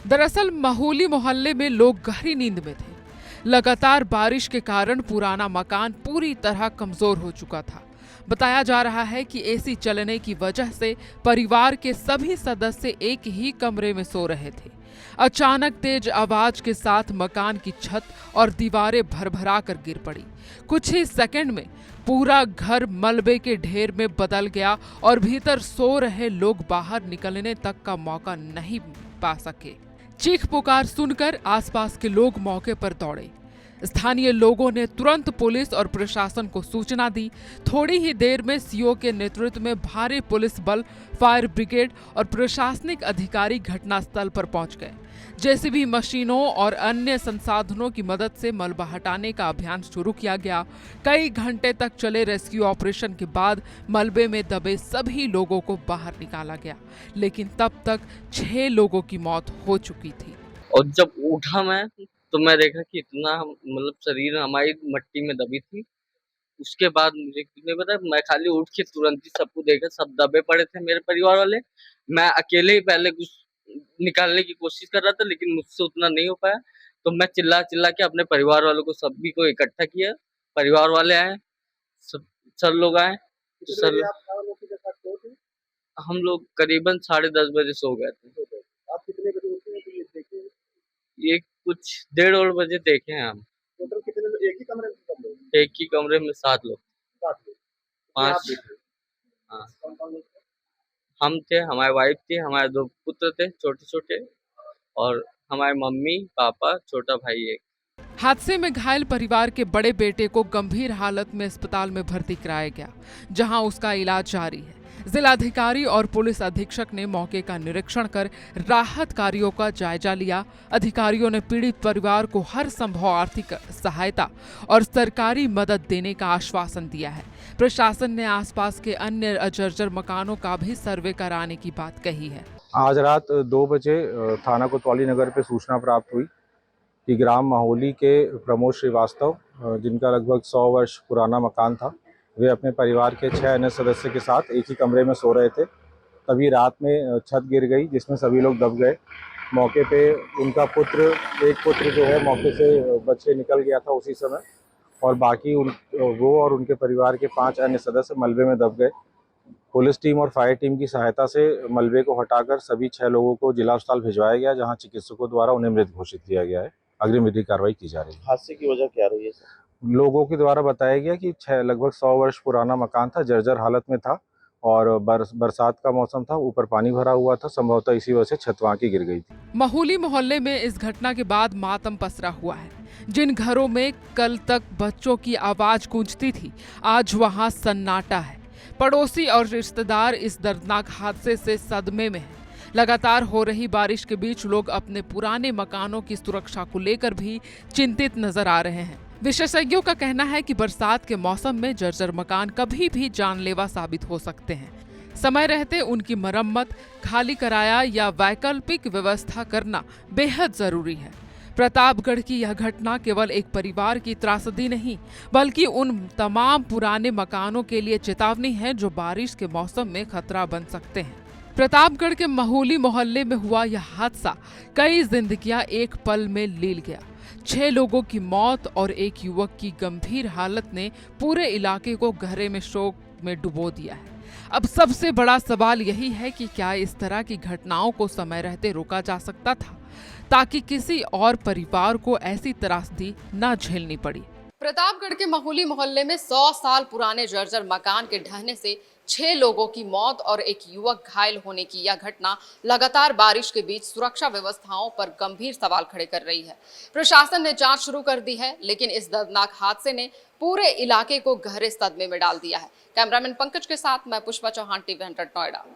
दरअसल माहौली मोहल्ले में लोग गहरी नींद में थे। लगातार बारिश के कारण पुराना मकान पूरी तरह कमजोर हो चुका था। बताया जा रहा है कि एसी चलने की वजह से परिवार के सभी सदस्य एक ही कमरे में सो रहे थे। अचानक तेज आवाज के साथ मकान की छत और दीवारें भरभरा कर गिर पड़ी। कुछ ही सेकंड में पूरा घर मलबे के ढेर में बदल गया और भीतर सो रहे लोग बाहर निकलने तक का मौका नहीं पा सके। चीख पुकार सुनकर आसपास के लोग मौके पर दौड़े। स्थानीय लोगों ने तुरंत पुलिस और प्रशासन को सूचना दी। थोड़ी ही देर में सीओ के नेतृत्व में भारी पुलिस बल, फायर ब्रिगेड और प्रशासनिक अधिकारी घटनास्थल पर पहुंच गए। जेसीबी मशीनों और अन्य संसाधनों की मदद से मलबा हटाने का अभियान शुरू किया गया। कई घंटे तक चले रेस्क्यू ऑपरेशन के बाद मलबे में दबे सभी लोगों को बाहर निकाला गया, लेकिन तब तक 6 लोगों की मौत हो चुकी थी। और जब उठा मैं तो मैं देखा कि इतना मतलब शरीर हमारी मट्टी में दबी थी। उसके बाद मुझे कुछ नहीं पता, मैं खाली उठ के तुरंत ही सबको देखा, सब दबे पड़े थे मेरे परिवार वाले। मैं अकेले ही पहले कुछ निकालने की कोशिश कर रहा था, लेकिन मुझसे उतना नहीं हो पाया। तो मैं चिल्ला चिल्ला के अपने परिवार वालों को सभी को इकट्ठा किया। परिवार वाले आए, सब सर लोग आए। तो सर हम लोग करीबन 10:30 बजे सो गए थे। आप कितने बजे उठे हैं तो ये देखे? ये कुछ 1:30 बजे देखे हैं हम। टोटल कितने लोग एक ही कमरे में सब लोग? एक ही कमरे में 7 लोग। 7 लोग। कितने आप 5। देखे? हाँ, कौन-कौन लोग थे? हम थे, हमारी वाइफ थी, हमारे 2 पुत्र थे छोटे-छोटे, और हमारे मम्मी, पापा, छोटा भाई एक। हादसे में घायल परिवार के बड़े बेटे को गंभीर हालत में अस्पताल में भर्ती कराया गया, जहां उसका इलाज जारी है। जिलाधिकारी और पुलिस अधीक्षक ने मौके का निरीक्षण कर राहत कार्यों का जायजा लिया। अधिकारियों ने पीड़ित परिवार को हर संभव आर्थिक सहायता और सरकारी मदद देने का आश्वासन दिया है। प्रशासन ने आसपास के अन्य जर्जर मकानों का भी सर्वे कराने की बात कही है। आज रात 2 बजे थाना कोतवाली नगर पे सूचना प्राप्त हुई कि ग्राम माहौली के प्रमोद श्रीवास्तव, जिनका लगभग 100 वर्ष पुराना मकान था, वे अपने परिवार के 6 अन्य सदस्य के साथ एक ही कमरे में सो रहे थे। तभी रात में छत गिर गई, जिसमें सभी लोग दब गए। मौके पे उनका एक पुत्र जो है मौके से बच के निकल गया था उसी समय, और बाकी वो और उनके परिवार के 5 अन्य सदस्य मलबे में दब गए। पुलिस टीम और फायर टीम की सहायता से मलबे को हटाकर सभी 6 लोगों को जिला अस्पताल भिजवाया गया, जहां चिकित्सकों द्वारा उन्हें मृत घोषित किया गया है। अग्रिम विधिक कार्रवाई की जा रही है। हादसे की वजह क्या रही है सर? लोगों के द्वारा बताया गया कि लगभग 100 वर्ष पुराना मकान था, जर्जर हालत में था, और बरसात का मौसम था, ऊपर पानी भरा हुआ था, संभवतः इसी वजह से छत वहां की गिर गई थी। माहौली मोहल्ले में इस घटना के बाद मातम पसरा हुआ है। जिन घरों में कल तक बच्चों की आवाज गूंजती थी, आज वहां सन्नाटा है। पड़ोसी और रिश्तेदार इस दर्दनाक हादसे से सदमे में हैं। लगातार हो रही बारिश के बीच लोग अपने पुराने मकानों की सुरक्षा को लेकर भी चिंतित नजर आ रहे हैं। विशेषज्ञों का कहना है कि बरसात के मौसम में जर्जर मकान कभी भी जानलेवा साबित हो सकते हैं। समय रहते उनकी मरम्मत, खाली कराया या वैकल्पिक व्यवस्था करना बेहद जरूरी है। प्रतापगढ़ की यह घटना केवल एक परिवार की त्रासदी नहीं, बल्कि उन तमाम पुराने मकानों के लिए चेतावनी है जो बारिश के मौसम में खतरा बन सकते हैं। प्रतापगढ़ के माहौली मोहल्ले में हुआ यह हादसा कई जिंदगियां एक पल में लील गया। 6 लोगों की मौत और एक युवक की गंभीर हालत ने पूरे इलाके को गहरे में शोक में डुबो दिया है। अब सबसे बड़ा सवाल यही है कि क्या इस तरह की घटनाओं को समय रहते रोका जा सकता था, ताकि किसी और परिवार को ऐसी त्रासदी न झेलनी पड़ी। प्रतापगढ़ के माहौली मोहल्ले में 100 साल पुराने जर्जर मकान के ढहने से 6 लोगों की मौत और एक युवक घायल होने की यह घटना लगातार बारिश के बीच सुरक्षा व्यवस्थाओं पर गंभीर सवाल खड़े कर रही है। प्रशासन ने जांच शुरू कर दी है, लेकिन इस दर्दनाक हादसे ने पूरे इलाके को गहरे सदमे में डाल दिया है। कैमरामैन पंकज के साथ मैं पुष्पा चौहान, TV 100 नोएडा।